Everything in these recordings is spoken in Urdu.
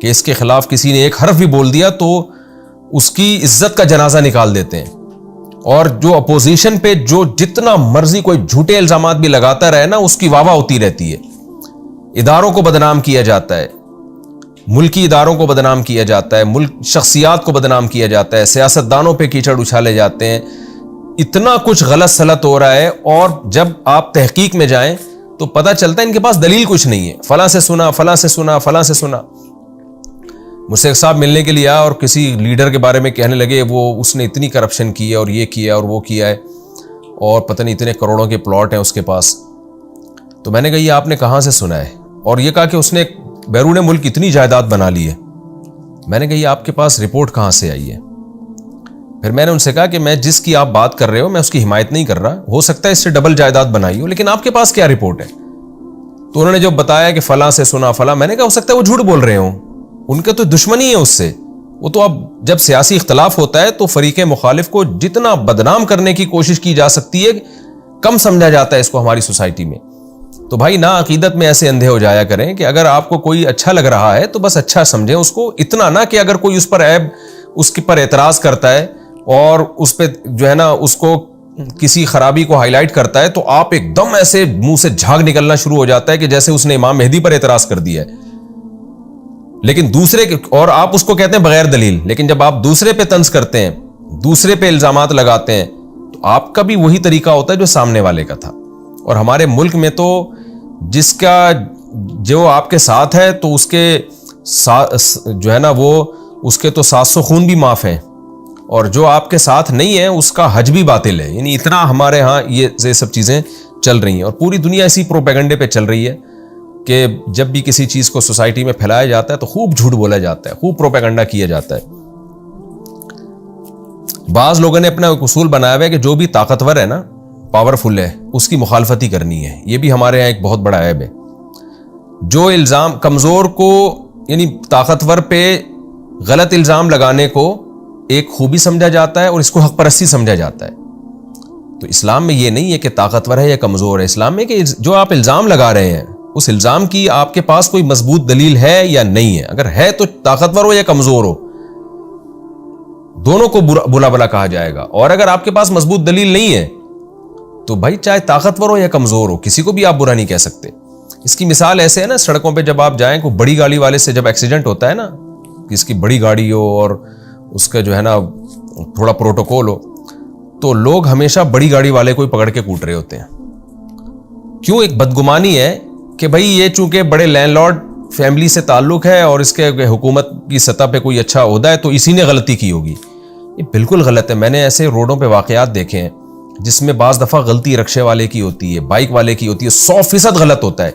کہ اس کے خلاف کسی نے ایک حرف بھی بول دیا تو اس کی عزت کا جنازہ نکال دیتے ہیں. اور جو اپوزیشن پہ جو جتنا مرضی کوئی جھوٹے الزامات بھی لگاتا رہے نا, اس کی واہ واہ ہوتی رہتی ہے. اداروں کو بدنام کیا جاتا ہے, ملکی اداروں کو بدنام کیا جاتا ہے, ملک شخصیات کو بدنام کیا جاتا ہے, سیاستدانوں پہ کیچڑ اچھالے جاتے ہیں. اتنا کچھ غلط سلط ہو رہا ہے, اور جب آپ تحقیق میں جائیں تو پتہ چلتا ہے ان کے پاس دلیل کچھ نہیں ہے. فلاں سے سنا, فلاں سے سنا, فلاں سے سنا. مجھ سے ایک صاحب ملنے کے لیے آیا اور کسی لیڈر کے بارے میں کہنے لگے وہ اس نے اتنی کرپشن کی ہے اور یہ کیا اور وہ کیا ہے اور پتہ نہیں اتنے کروڑوں کے پلاٹ ہیں اس کے پاس. تو میں نے کہا یہ آپ نے کہاں سے سنا ہے؟ اور یہ کہا کہ اس نے بیرون ملک اتنی جائیداد بنا لی ہے. میں نے کہا یہ آپ کے پاس رپورٹ کہاں سے آئی ہے؟ پھر میں نے ان سے کہا کہ میں جس کی آپ بات کر رہے ہو میں اس کی حمایت نہیں کر رہا, ہو سکتا ہے اس سے ڈبل جائیداد بنائی ہو, لیکن آپ کے پاس کیا رپورٹ ہے؟ تو انہوں نے جو بتایا کہ فلاں سے سنا فلاں, میں نے کہا ہو سکتا ہے وہ جھوٹ بول رہے ہوں, ان کا تو دشمنی ہے اس سے. وہ تو اب جب سیاسی اختلاف ہوتا ہے تو فریق مخالف کو جتنا بدنام کرنے کی کوشش کی جا سکتی ہے کم سمجھا جاتا ہے اس کو ہماری سوسائٹی میں. تو بھائی نا عقیدت میں ایسے اندھے ہو جایا کریں کہ اگر آپ کو کوئی اچھا لگ رہا ہے تو بس اچھا سمجھیں اس کو, اتنا نہ کہ اگر کوئی اس پر عیب اس کے پر اعتراض کرتا ہے اور اس پہ جو ہے نا اس کو کسی خرابی کو ہائی لائٹ کرتا ہے تو آپ ایک دم ایسے منہ سے جھاگ نکلنا شروع ہو جاتا ہے کہ جیسے اس نے امام مہدی پر اعتراض کر دیا ہے. لیکن دوسرے اور آپ اس کو کہتے ہیں بغیر دلیل, لیکن جب آپ دوسرے پہ طنز کرتے ہیں, دوسرے پہ الزامات لگاتے ہیں, تو آپ کا بھی وہی طریقہ ہوتا ہے جو سامنے والے کا تھا. اور ہمارے ملک میں تو جس کا جو آپ کے ساتھ ہے تو اس کے جو ہے نا وہ اس کے تو 700 خون بھی معاف ہیں, اور جو آپ کے ساتھ نہیں ہے اس کا حج بھی باطل ہے. یعنی اتنا ہمارے ہاں یہ سب چیزیں چل رہی ہیں, اور پوری دنیا اسی پروپیگنڈے پہ چل رہی ہے کہ جب بھی کسی چیز کو سوسائٹی میں پھیلایا جاتا ہے تو خوب جھوٹ بولا جاتا ہے, خوب پروپیگنڈا کیا جاتا ہے. بعض لوگوں نے اپنا ایک اصول بنایا ہوا ہے کہ جو بھی طاقتور ہے نا, پاورفل ہے, اس کی مخالفت ہی کرنی ہے. یہ بھی ہمارے یہاں ایک بہت بڑا عیب ہے. جو الزام کمزور کو یعنی طاقتور پہ غلط الزام لگانے کو ایک خوبی سمجھا جاتا ہے اور اس کو حق پرستی سمجھا جاتا ہے. تو اسلام میں یہ نہیں ہے کہ طاقتور ہے یا کمزور ہے. اسلام میں کہ جو آپ الزام لگا رہے ہیں اس الزام کی آپ کے پاس کوئی مضبوط دلیل ہے یا نہیں ہے. اگر ہے تو طاقتور ہو یا کمزور ہو دونوں کو بلا بلا کہا جائے گا, اور اگر آپ کے پاس مضبوط دلیل نہیں ہے تو بھائی چاہے طاقتور ہو یا کمزور ہو کسی کو بھی آپ برا نہیں کہہ سکتے. اس کی مثال ایسے ہے نا, سڑکوں پہ جب آپ جائیں کوئی بڑی گاڑی والے سے جب ایکسیڈنٹ ہوتا ہے نا, کہ اس کی بڑی گاڑی ہو اور اس کا جو ہے نا تھوڑا پروٹوکول ہو, تو لوگ ہمیشہ بڑی گاڑی والے کو ہی پکڑ کے کوٹ رہے ہوتے ہیں. کیوں؟ ایک بدگمانی ہے کہ بھائی یہ چونکہ بڑے لینڈ لارڈ فیملی سے تعلق ہے اور اس کے حکومت کی سطح پہ کوئی اچھا عہدہ ہے تو اسی نے غلطی کی ہوگی. یہ بالکل غلط ہے. میں نے ایسے روڈوں پہ واقعات دیکھے ہیں جس میں بعض دفعہ غلطی رکشے والے کی ہوتی ہے, بائک والے کی ہوتی ہے, 100% غلط ہوتا ہے,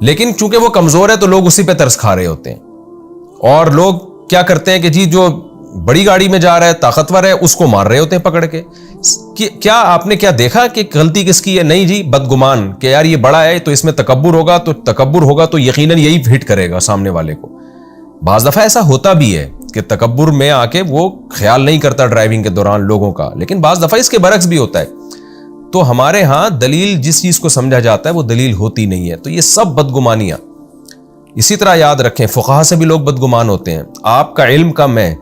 لیکن چونکہ وہ کمزور ہے تو لوگ اسی پہ ترس کھا رہے ہوتے ہیں. اور لوگ کیا کرتے ہیں کہ جی جو بڑی گاڑی میں جا رہا ہے طاقتور ہے اس کو مار رہے ہوتے ہیں پکڑ کے. کیا آپ نے کیا دیکھا کہ غلطی کس کی ہے؟ نہیں جی, بدگمان کہ یار یہ بڑا ہے تو اس میں تکبر ہوگا تو یقیناً یہی ہٹ کرے گا سامنے والے کو. بعض دفعہ ایسا ہوتا بھی ہے کہ تکبر میں آ کے وہ خیال نہیں کرتا ڈرائیونگ کے دوران لوگوں کا, لیکن بعض دفعہ اس کے برعکس بھی ہوتا ہے. تو ہمارے ہاں دلیل جس چیز کو سمجھا جاتا ہے وہ دلیل ہوتی نہیں ہے. تو یہ سب بدگمانیاں. اسی طرح یاد رکھیں فقہا سے بھی لوگ بدگمان ہوتے ہیں. آپ کا علم کم ہے,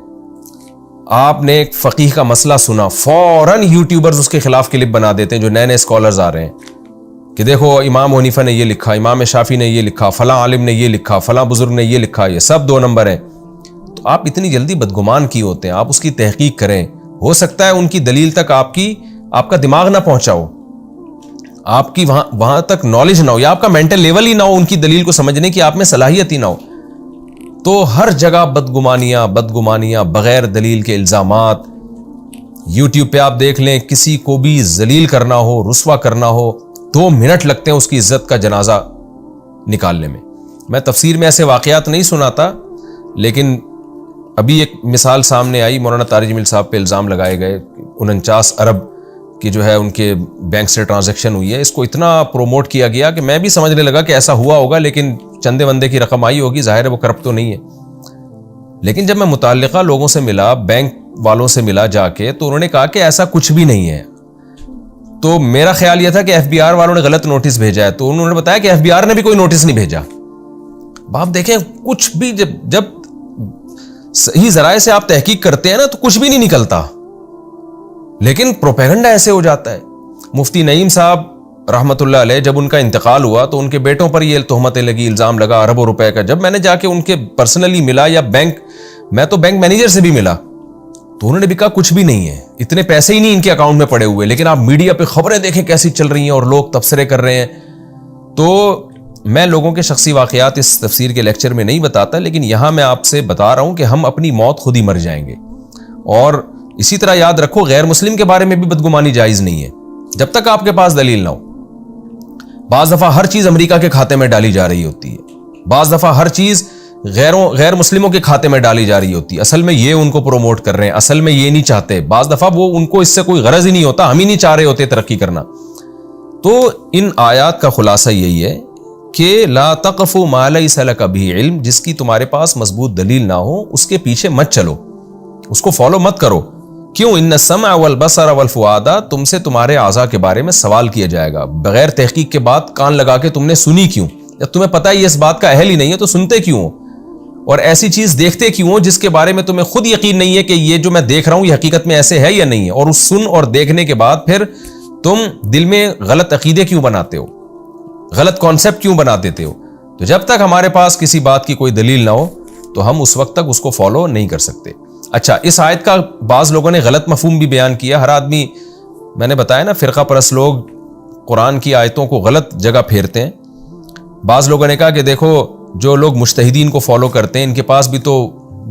آپ نے ایک فقیہ کا مسئلہ سنا, فوراً یوٹیوبرز اس کے خلاف کلپ بنا دیتے ہیں جو نئے نئے اسکالرز آ رہے ہیں کہ دیکھو امام حنیفہ نے یہ لکھا, امام شافعی نے یہ لکھا, فلاں عالم نے یہ لکھا, فلاں بزرگ نے یہ لکھا, یہ سب 2 نمبر ہیں. تو آپ اتنی جلدی بدگمان کی ہوتے ہیں؟ آپ اس کی تحقیق کریں. ہو سکتا ہے ان کی دلیل تک آپ کا دماغ نہ پہنچا ہو, آپ کی وہاں تک نالج نہ ہو, یا آپ کا مینٹل لیول ہی نہ ہو ان کی دلیل کو سمجھنے کی, آپ میں صلاحیت ہی نہ ہو. تو ہر جگہ بدگمانیاں, بغیر دلیل کے الزامات. یوٹیوب پہ آپ دیکھ لیں, کسی کو بھی ذلیل کرنا ہو, رسوا کرنا ہو, 2 منٹ لگتے ہیں اس کی عزت کا جنازہ نکالنے میں. میں تفسیر میں ایسے واقعات نہیں سناتا, لیکن ابھی ایک مثال سامنے آئی, مولانا طارق جمیل صاحب پہ الزام لگائے گئے 49 ارب کی جو ہے ان کے بینک سے ٹرانزیکشن ہوئی ہے. اس کو اتنا پروموٹ کیا گیا کہ میں بھی سمجھنے لگا کہ ایسا ہوا ہوگا, لیکن چندے وندے کی رقم آئی ہوگی, ظاہر ہے وہ کرپٹ تو نہیں ہے. لیکن جب میں متعلقہ لوگوں سے ملا, بینک والوں سے ملا جا کے, تو انہوں نے کہا کہ ایسا کچھ بھی نہیں ہے. تو میرا خیال یہ تھا کہ ایف بی آر والوں نے غلط نوٹس بھیجا ہے, تو انہوں نے بتایا کہ ایف بی آر نے بھی کوئی نوٹس نہیں بھیجا. آپ دیکھیں کچھ بھی جب صحیح ذرائع سے آپ تحقیق کرتے ہیں نا تو کچھ بھی نہیں نکلتا، لیکن پروپیگنڈا ایسے ہو جاتا ہے۔ مفتی نعیم صاحب رحمت اللہ علیہ جب ان کا انتقال ہوا تو ان کے بیٹوں پر یہ تہمتیں لگی، الزام لگا اربوں روپے کا۔ جب میں نے جا کے ان کے پرسنلی ملا یا میں تو بینک مینیجر سے بھی ملا تو انہوں نے بھی کہا کچھ بھی نہیں ہے، اتنے پیسے ہی نہیں ان کے اکاؤنٹ میں پڑے ہوئے، لیکن آپ میڈیا پہ خبریں دیکھیں کیسی چل رہی ہیں اور لوگ تبصرے کر رہے ہیں۔ تو میں لوگوں کے شخصی واقعات اس تفسیر کے لیکچر میں نہیں بتاتا، لیکن یہاں میں آپ سے بتا رہا ہوں کہ ہم اپنی موت خود ہی مر جائیں گے۔ اور اسی طرح یاد رکھو غیر مسلم کے بارے میں بھی بدگمانی جائز نہیں ہے جب تک آپ کے پاس دلیل نہ ہو۔ بعض دفعہ ہر چیز امریکہ کے کھاتے میں ڈالی جا رہی ہوتی ہے، بعض دفعہ ہر چیز غیر مسلموں کے کھاتے میں ڈالی جا رہی ہوتی ہے، اصل میں یہ ان کو پروموٹ کر رہے ہیں، اصل میں یہ نہیں چاہتے، بعض دفعہ وہ ان کو اس سے کوئی غرض ہی نہیں ہوتا، ہم ہی نہیں چاہ رہے ہوتے ترقی کرنا۔ تو ان آیات کا خلاصہ یہی ہے کہ لا تقف ما لیس لک بہ علم، جس کی تمہارے پاس مضبوط دلیل نہ ہو اس کے پیچھے مت چلو، اس کو فالو مت کرو۔ کیوں؟ ان السمع والبصر والفؤاد، تم سے تمہارے اعضاء کے بارے میں سوال کیا جائے گا، بغیر تحقیق کے بات کان لگا کے تم نے سنی کیوں؟ جب تمہیں پتہ ہی اس بات کا اہل ہی نہیں ہے تو سنتے کیوں ہو؟ اور ایسی چیز دیکھتے کیوں ہو جس کے بارے میں تمہیں خود یقین نہیں ہے کہ یہ جو میں دیکھ رہا ہوں یہ حقیقت میں ایسے ہے یا نہیں ہے، اور اس سن اور دیکھنے کے بعد پھر تم دل میں غلط عقیدے کیوں بناتے ہو، غلط کانسیپٹ کیوں بنا دیتے ہو؟ تو جب تک ہمارے پاس کسی بات کی کوئی دلیل نہ ہو تو ہم اس وقت تک اس کو فالو نہیں کر سکتے۔ اچھا، اس آیت کا بعض لوگوں نے غلط مفہوم بھی بیان کیا۔ ہر آدمی، میں نے بتایا نا، فرقہ پرست لوگ قرآن کی آیتوں کو غلط جگہ پھیرتے ہیں۔ بعض لوگوں نے کہا کہ دیکھو جو لوگ مجتہدین کو فالو کرتے ہیں ان کے پاس بھی تو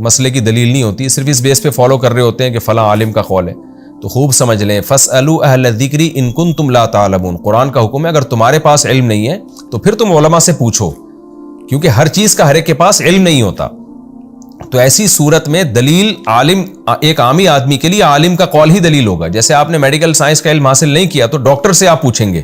مسئلے کی دلیل نہیں ہوتی، صرف اس بیس پہ فالو کر رہے ہوتے ہیں کہ فلاں عالم کا قول ہے۔ تو خوب سمجھ لیں، فاسألوا اہل الذکر ان کنتم لا تعلمون، قرآن کا حکم ہے اگر تمہارے پاس علم نہیں ہے تو پھر تم علماء سے پوچھو، کیونکہ ہر چیز کا ہر ایک کے پاس علم نہیں ہوتا۔ تو ایسی صورت میں دلیل عالم، ایک عامی آدمی کے لیے عالم کا قول ہی دلیل ہوگا۔ جیسے آپ نے میڈیکل سائنس کا علم حاصل نہیں کیا تو ڈاکٹر سے آپ پوچھیں گے،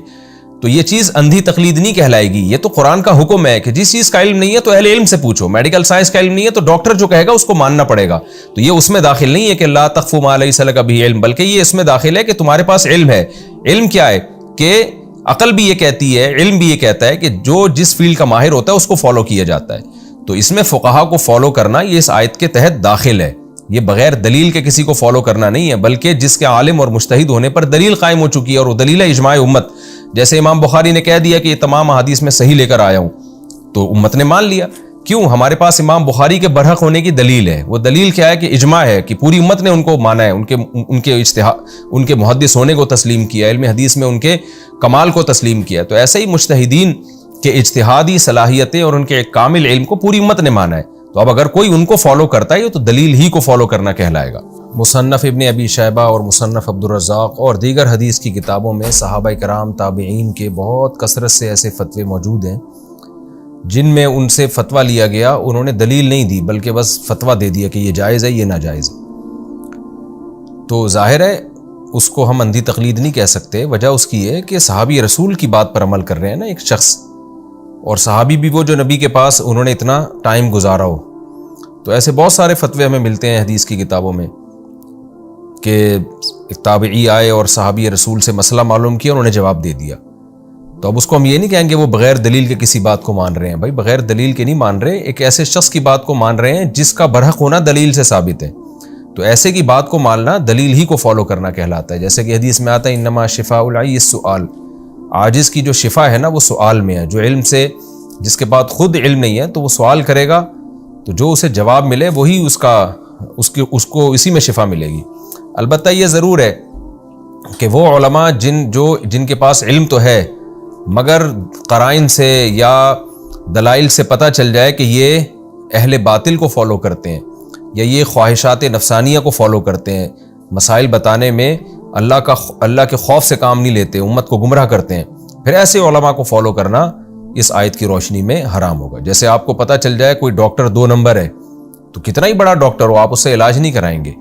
تو یہ چیز اندھی تقلید نہیں کہلائے گی، یہ تو قرآن کا حکم ہے کہ جس چیز کا علم نہیں ہے تو اہل علم سے پوچھو۔ میڈیکل سائنس کا علم نہیں ہے تو ڈاکٹر جو کہے گا اس کو ماننا پڑے گا۔ تو یہ اس میں داخل نہیں ہے کہ لا تقف ما لیس لک بہ علم، بلکہ یہ اس میں داخل ہے کہ تمہارے پاس علم ہے۔ علم کیا ہے کہ عقل بھی یہ کہتی ہے، علم بھی یہ کہتا ہے کہ جو جس فیلڈ کا ماہر ہوتا ہے اس کو فالو کیا جاتا ہے۔ تو اس میں فقہا کو فالو کرنا یہ اس آیت کے تحت داخل ہے، یہ بغیر دلیل کے کسی کو فالو کرنا نہیں ہے، بلکہ جس کے عالم اور مجتہد ہونے پر دلیل قائم ہو چکی ہے، اور وہ دلیل ہے اجماع امت۔ جیسے امام بخاری نے کہہ دیا کہ یہ تمام احادیث میں صحیح لے کر آیا ہوں تو امت نے مان لیا۔ کیوں؟ ہمارے پاس امام بخاری کے برحق ہونے کی دلیل ہے۔ وہ دلیل کیا ہے کہ اجماع ہے کہ پوری امت نے ان کو مانا ہے، ان کے محدث ہونے کو تسلیم کیا، علم حدیث میں ان کے کمال کو تسلیم کیا۔ تو ایسے ہی مجتہدین کے اجتہادی صلاحیتیں اور ان کے ایک کامل علم کو پوری امت نے مانا ہے۔ تو اب اگر کوئی ان کو فالو کرتا ہے تو دلیل ہی کو فالو کرنا کہلائے گا۔ مصنف ابن ابی شیبہ اور مصنف عبدالرزاق اور دیگر حدیث کی کتابوں میں صحابہ کرام، تابعین کے بہت کثرت سے ایسے فتوے موجود ہیں جن میں ان سے فتویٰ لیا گیا، انہوں نے دلیل نہیں دی بلکہ بس فتویٰ دے دیا کہ یہ جائز ہے، یہ ناجائز ہے۔ تو ظاہر ہے اس کو ہم اندھی تقلید نہیں کہہ سکتے۔ وجہ اس کی ہے کہ صحابی رسول کی بات پر عمل کر رہے ہیں نا ایک شخص، اور صحابی بھی وہ جو نبی کے پاس انہوں نے اتنا ٹائم گزارا ہو۔ تو ایسے بہت سارے فتوے ہمیں ملتے ہیں حدیث کی کتابوں میں کہ ایک تابعی آئے اور صحابی رسول سے مسئلہ معلوم کیا، انہوں نے جواب دے دیا۔ تو اب اس کو ہم یہ نہیں کہیں گے وہ بغیر دلیل کے کسی بات کو مان رہے ہیں۔ بھائی بغیر دلیل کے نہیں مان رہے، ایک ایسے شخص کی بات کو مان رہے ہیں جس کا برحق ہونا دلیل سے ثابت ہے۔ تو ایسے کی بات کو ماننا دلیل ہی کو فالو کرنا کہلاتا ہے۔ جیسے کہ حدیث میں آتا ہے انما شفاء العی السؤال، عاجز کی جو شفا ہے نا وہ سوال میں ہے۔ جو علم سے، جس کے بعد خود علم نہیں ہے تو وہ سوال کرے گا تو جو اسے جواب ملے وہی اس کو اسی میں شفا ملے گی۔ البتہ یہ ضرور ہے کہ وہ علماء جن کے پاس علم تو ہے مگر قرائن سے یا دلائل سے پتہ چل جائے کہ یہ اہل باطل کو فالو کرتے ہیں یا یہ خواہشات نفسانیہ کو فالو کرتے ہیں، مسائل بتانے میں اللہ کے خوف سے کام نہیں لیتے، امت کو گمراہ کرتے ہیں، پھر ایسے علماء کو فالو کرنا اس آیت کی روشنی میں حرام ہوگا۔ جیسے آپ کو پتہ چل جائے کوئی ڈاکٹر 2 نمبر ہے تو کتنا ہی بڑا ڈاکٹر ہو آپ اس سے علاج نہیں کرائیں گے۔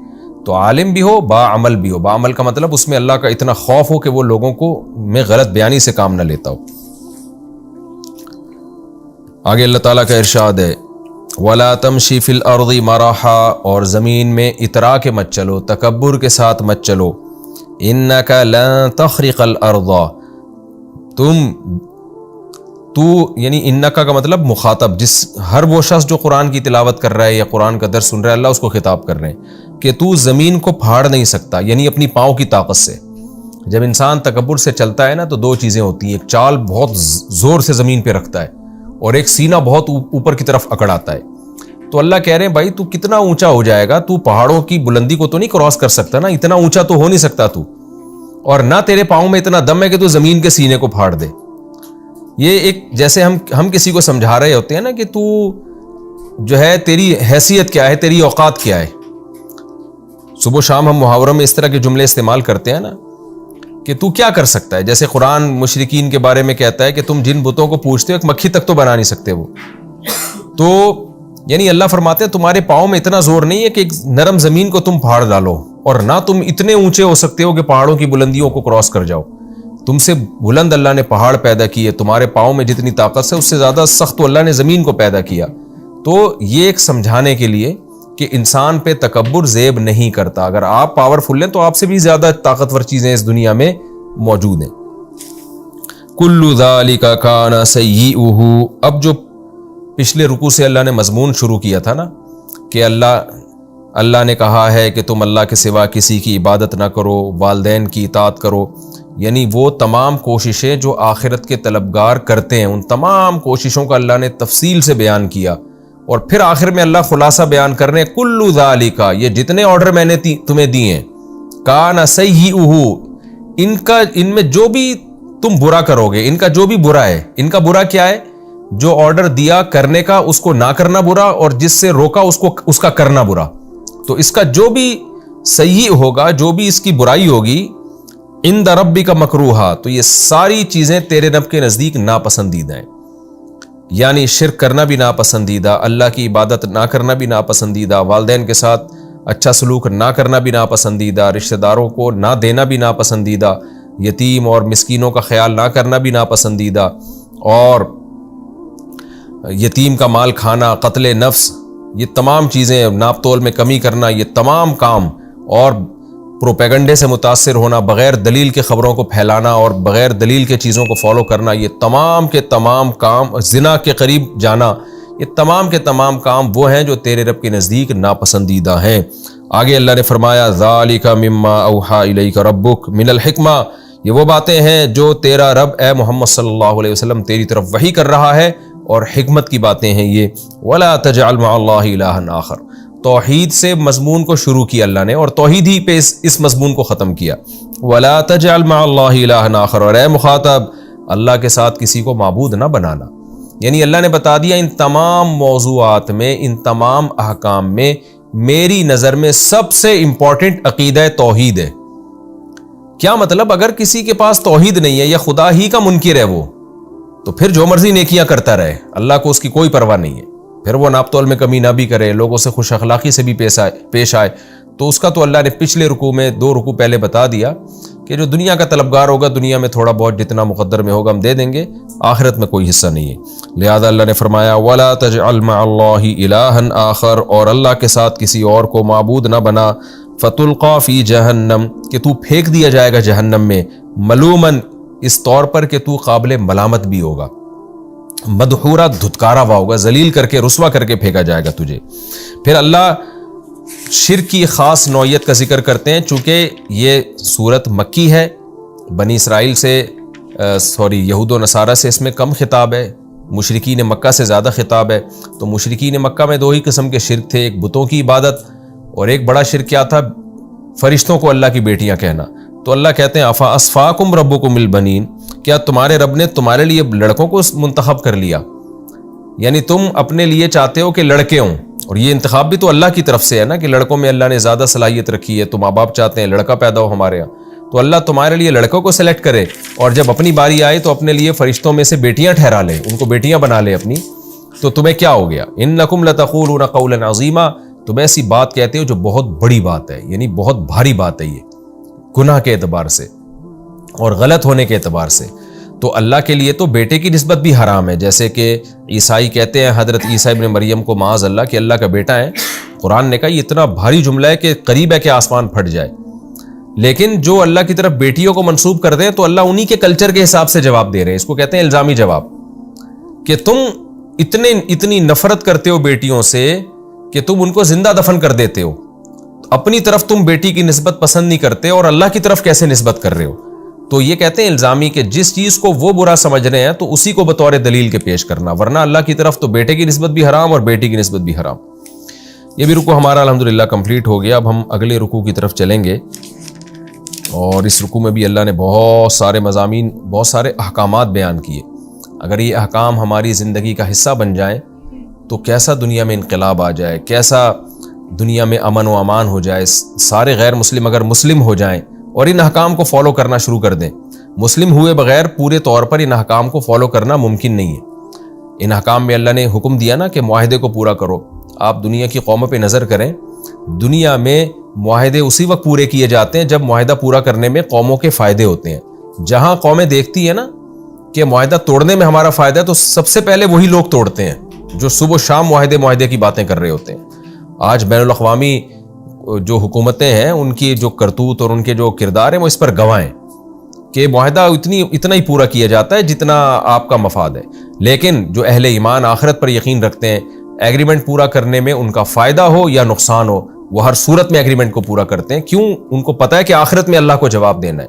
تو عالم بھی ہو، با عمل بھی ہو۔ با عمل کا مطلب اس میں اللہ کا اتنا خوف ہو کہ وہ لوگوں کو میں غلط بیانی سے کام نہ لیتا ہو۔ آگے اللہ تعالیٰ کا ارشاد ہے وَلَا تَمْشِ فِي الْأَرْضِ مَرَحًا، اور زمین میں اترا کے مت چلو، تکبر کے ساتھ مت چلو۔ إِنَّكَ لَن تَخْرِقَ الْأَرْضَ، تم تو یعنی انکا کا مطلب مخاطب، جس ہر وہ شخص جو قرآن کی تلاوت کر رہا ہے یا قرآن کا درس سن رہا ہے، اللہ اس کو خطاب کر رہے ہیں کہ تو زمین کو پھاڑ نہیں سکتا، یعنی اپنی پاؤں کی طاقت سے۔ جب انسان تکبر سے چلتا ہے نا تو دو چیزیں ہوتی ہیں، ایک چال بہت زور سے زمین پہ رکھتا ہے اور ایک سینہ بہت اوپر کی طرف اکڑ آتا ہے۔ تو اللہ کہہ رہے ہیں بھائی تو کتنا اونچا ہو جائے گا، تو پہاڑوں کی بلندی کو تو نہیں کراس کر سکتا نا، اتنا اونچا تو ہو نہیں سکتا تو، اور نہ تیرے پاؤں میں اتنا دم ہے کہ تو زمین کے سینے کو پھاڑ دے۔ یہ ایک جیسے ہم کسی کو سمجھا رہے ہوتے ہیں نا کہ تو جو ہے تیری حیثیت کیا ہے، تیری اوقات کیا ہے۔ صبح و شام ہم محاوروں میں اس طرح کے جملے استعمال کرتے ہیں نا کہ تو کیا کر سکتا ہے، جیسے قرآن مشرکین کے بارے میں کہتا ہے کہ تم جن بتوں کو پوجتے ہو ایک مکھی تک تو بنا نہیں سکتے وہ۔ تو یعنی اللہ فرماتے ہیں تمہارے پاؤں میں اتنا زور نہیں ہے کہ ایک نرم زمین کو تم پھاڑ ڈالو، اور نہ تم اتنے اونچے ہو سکتے ہو کہ پہاڑوں کی بلندیوں کو کراس کر جاؤ۔ تم سے بلند اللہ نے پہاڑ پیدا کیے، تمہارے پاؤں میں جتنی طاقت سے اس سے زیادہ سخت تو اللہ نے زمین کو پیدا کیا۔ تو یہ ایک سمجھانے کے لیے کہ انسان پہ تکبر زیب نہیں کرتا، اگر آپ پاورفل ہیں تو آپ سے بھی زیادہ طاقتور چیزیں اس دنیا میں موجود ہیں۔ کل ذالک کان سیئہ، اب جو پچھلے رکوع سے اللہ نے مضمون شروع کیا تھا نا کہ اللہ نے کہا ہے کہ تم اللہ کے سوا کسی کی عبادت نہ کرو، والدین کی اطاعت کرو، یعنی وہ تمام کوششیں جو آخرت کے طلبگار کرتے ہیں ان تمام کوششوں کا اللہ نے تفصیل سے بیان کیا، اور پھر آخر میں اللہ خلاصہ بیان کر رہے ہیں کل ذالک، یہ جتنے آرڈر میں نے تمہیں دیے ہیں، کان سیئہ، ان میں جو بھی تم برا کرو گے، ان کا جو بھی برا ہے، ان کا برا کیا ہے؟ جو آرڈر دیا کرنے کا اس کو نہ کرنا برا، اور جس سے روکا اس کا کرنا برا۔ تو اس کا جو بھی سیئ ہوگا، جو بھی اس کی برائی ہوگی، عند ربک مکروہا، تو یہ ساری چیزیں تیرے رب کے نزدیک ناپسندیدہ ہیں، یعنی شرک کرنا بھی ناپسندیدہ، اللہ کی عبادت نہ کرنا بھی ناپسندیدہ، والدین کے ساتھ اچھا سلوک نہ کرنا بھی ناپسندیدہ، رشتہ داروں کو نہ دینا بھی ناپسندیدہ، یتیم اور مسکینوں کا خیال نہ کرنا بھی ناپسندیدہ، اور یتیم کا مال کھانا، قتل نفس، یہ تمام چیزیں، ناپ تول میں کمی کرنا، یہ تمام کام، اور پروپیگنڈے سے متاثر ہونا، بغیر دلیل کے خبروں کو پھیلانا اور بغیر دلیل کے چیزوں کو فالو کرنا، یہ تمام کے تمام کام، زنا کے قریب جانا، یہ تمام کے تمام کام وہ ہیں جو تیرے رب کے نزدیک ناپسندیدہ ہیں۔ آگے اللہ نے فرمایا ذالک مما اوحی الیک ربک من الحکمہ، یہ وہ باتیں ہیں جو تیرا رب اے محمد صلی اللہ علیہ وسلم تیری طرف وحی کر رہا ہے، اور حکمت کی باتیں ہیں یہ۔ ولا تجعل مع اللہ الہا آخر، توحید سے مضمون کو شروع کیا اللہ نے، اور توحید ہی پہ اس مضمون کو ختم کیا۔ ولا تجعل مع اللہ الہا آخر، اور اے مخاطب اللہ کے ساتھ کسی کو معبود نہ بنانا، یعنی اللہ نے بتا دیا ان تمام موضوعات میں، ان تمام احکام میں میری نظر میں سب سے امپورٹنٹ عقیدہ توحید ہے۔ کیا مطلب؟ اگر کسی کے پاس توحید نہیں ہے یا خدا ہی کا منکر ہے وہ، تو پھر جو مرضی نیکیاں کرتا رہے، اللہ کو اس کی کوئی پرواہ نہیں ہے، پھر وہ ناپ تول میں کمی نہ بھی کرے، لوگوں سے خوش اخلاقی سے بھی پیش آئے، تو اس کا تو اللہ نے پچھلے رکوع میں 2 رکوع پہلے بتا دیا کہ جو دنیا کا طلبگار ہوگا، دنیا میں تھوڑا بہت جتنا مقدر میں ہوگا ہم دے دیں گے، آخرت میں کوئی حصہ نہیں ہے۔ لہذا اللہ نے فرمایا وَلَا تَجْعَلْ مَعَ اللَّهِ إِلَٰهًا آخر، اور اللہ کے ساتھ کسی اور کو معبود نہ بنا، فَتُلْقَىٰ فِي جَهَنَّمَ، کہ تو پھینک دیا جائے گا جہنم میں، ملوماً، اس طور پر کہ تو قابل ملامت بھی ہوگا، مدحورا، دھتکارا ہوا ہوگا، ذلیل کر کے رسوا کر کے پھینکا جائے گا تجھے۔ پھر اللہ شرک کی خاص نوعیت کا ذکر کرتے ہیں، چونکہ یہ صورت مکی ہے، بنی اسرائیل سے یہود و نصارہ سے اس میں کم خطاب ہے، مشرکین مکہ سے زیادہ خطاب ہے۔ تو مشرکین مکہ میں 2 ہی قسم کے شرک تھے، ایک بتوں کی عبادت، اور ایک بڑا شرک کیا تھا؟ فرشتوں کو اللہ کی بیٹیاں کہنا۔ تو اللہ کہتے ہیں افا اصفاکم ربکم البنین، کیا تمہارے رب نے تمہارے لیے لڑکوں کو منتخب کر لیا؟ یعنی تم اپنے لیے چاہتے ہو کہ لڑکے ہوں، اور یہ انتخاب بھی تو اللہ کی طرف سے ہے نا، کہ لڑکوں میں اللہ نے زیادہ صلاحیت رکھی ہے، تو ماں باپ چاہتے ہیں لڑکا پیدا ہو ہمارے یہاں، تو اللہ تمہارے لیے لڑکوں کو سلیکٹ کرے، اور جب اپنی باری آئے تو اپنے لیے فرشتوں میں سے بیٹیاں ٹھہرا لے، ان کو بیٹیاں بنا لے اپنی، تو تمہیں کیا ہو گیا؟ انکم لتقولون قولا عظیما، تم ایسی بات کہتے ہو جو بہت بڑی بات ہے، یعنی بہت بھاری بات ہے، یہ گناہ کے اعتبار سے اور غلط ہونے کے اعتبار سے۔ تو اللہ کے لیے تو بیٹے کی نسبت بھی حرام ہے، جیسے کہ عیسائی کہتے ہیں حضرت عیسیٰ ابن مریم کو معاذ اللہ کہ اللہ کا بیٹا ہے۔ قرآن نے کہا یہ اتنا بھاری جملہ ہے کہ قریب ہے کہ آسمان پھٹ جائے، لیکن جو اللہ کی طرف بیٹیوں کو منسوب کرتے ہیں تو اللہ انہی کے کلچر کے حساب سے جواب دے رہے ہیں، اس کو کہتے ہیں الزامی جواب۔ کہ تم اتنی نفرت کرتے ہو بیٹیوں سے کہ تم ان کو زندہ دفن کر دیتے ہو. اپنی طرف تم بیٹی کی نسبت پسند نہیں کرتے اور اللہ کی طرف کیسے نسبت کر رہے ہو؟ تو یہ کہتے ہیں الزامی کہ جس چیز کو وہ برا سمجھ رہے ہیں تو اسی کو بطور دلیل کے پیش کرنا، ورنہ اللہ کی طرف تو بیٹے کی نسبت بھی حرام اور بیٹی کی نسبت بھی حرام. یہ بھی رکوع ہمارا الحمدللہ کمپلیٹ ہو گیا. اب ہم اگلے رکوع کی طرف چلیں گے، اور اس رکوع میں بھی اللہ نے بہت سارے مضامین، بہت سارے احکامات بیان کیے. اگر یہ احکام ہماری زندگی کا حصہ بن جائیں تو کیسا دنیا میں انقلاب آ جائے، کیسا دنیا میں امن و امان ہو جائے. سارے غیر مسلم اگر مسلم ہو جائیں اور ان احکام کو فالو کرنا شروع کر دیں. مسلم ہوئے بغیر پورے طور پر ان احکام کو فالو کرنا ممکن نہیں ہے. ان احکام میں اللہ نے حکم دیا نا کہ معاہدے کو پورا کرو. آپ دنیا کی قوموں پہ نظر کریں، دنیا میں معاہدے اسی وقت پورے کیے جاتے ہیں جب معاہدہ پورا کرنے میں قوموں کے فائدے ہوتے ہیں. جہاں قومیں دیکھتی ہیں نا کہ معاہدہ توڑنے میں ہمارا فائدہ ہے تو سب سے پہلے وہی لوگ توڑتے ہیں جو صبح و شام معاہدے کی باتیں کر رہے ہوتے ہیں. آج بین الاقوامی جو حکومتیں ہیں ان کی جو کرتوت اور ان کے جو کردار ہیں وہ اس پر گواہ ہیں کہ معاہدہ اتنا ہی پورا کیا جاتا ہے جتنا آپ کا مفاد ہے. لیکن جو اہل ایمان آخرت پر یقین رکھتے ہیں، ایگریمنٹ پورا کرنے میں ان کا فائدہ ہو یا نقصان ہو، وہ ہر صورت میں ایگریمنٹ کو پورا کرتے ہیں. کیوں؟ ان کو پتہ ہے کہ آخرت میں اللہ کو جواب دینا ہے.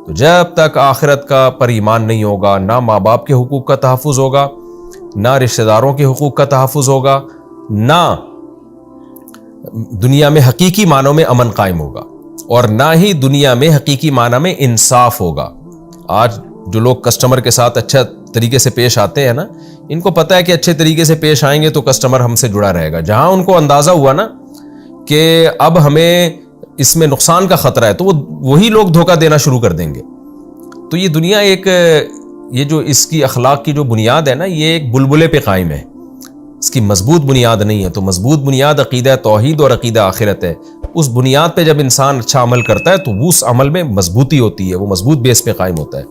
تو جب تک آخرت کا پر ایمان نہیں ہوگا، نہ ماں باپ کے حقوق کا تحفظ ہوگا، نہ رشتہ داروں کے حقوق کا تحفظ ہوگا، نہ دنیا میں حقیقی معنوں میں امن قائم ہوگا، اور نہ ہی دنیا میں حقیقی معنی میں انصاف ہوگا. آج جو لوگ کسٹمر کے ساتھ اچھا طریقے سے پیش آتے ہیں نا، ان کو پتہ ہے کہ اچھے طریقے سے پیش آئیں گے تو کسٹمر ہم سے جڑا رہے گا. جہاں ان کو اندازہ ہوا نا کہ اب ہمیں اس میں نقصان کا خطرہ ہے تو وہی لوگ دھوکہ دینا شروع کر دیں گے. تو یہ دنیا یہ جو اس کی اخلاق کی جو بنیاد ہے نا، یہ ایک بلبلے پہ قائم ہے، اس کی مضبوط بنیاد نہیں ہے. تو مضبوط بنیاد عقیدہ توحید اور عقیدہ آخرت ہے. اس بنیاد پہ جب انسان اچھا عمل کرتا ہے تو وہ اس عمل میں مضبوطی ہوتی ہے، وہ مضبوط بیس پہ قائم ہوتا ہے.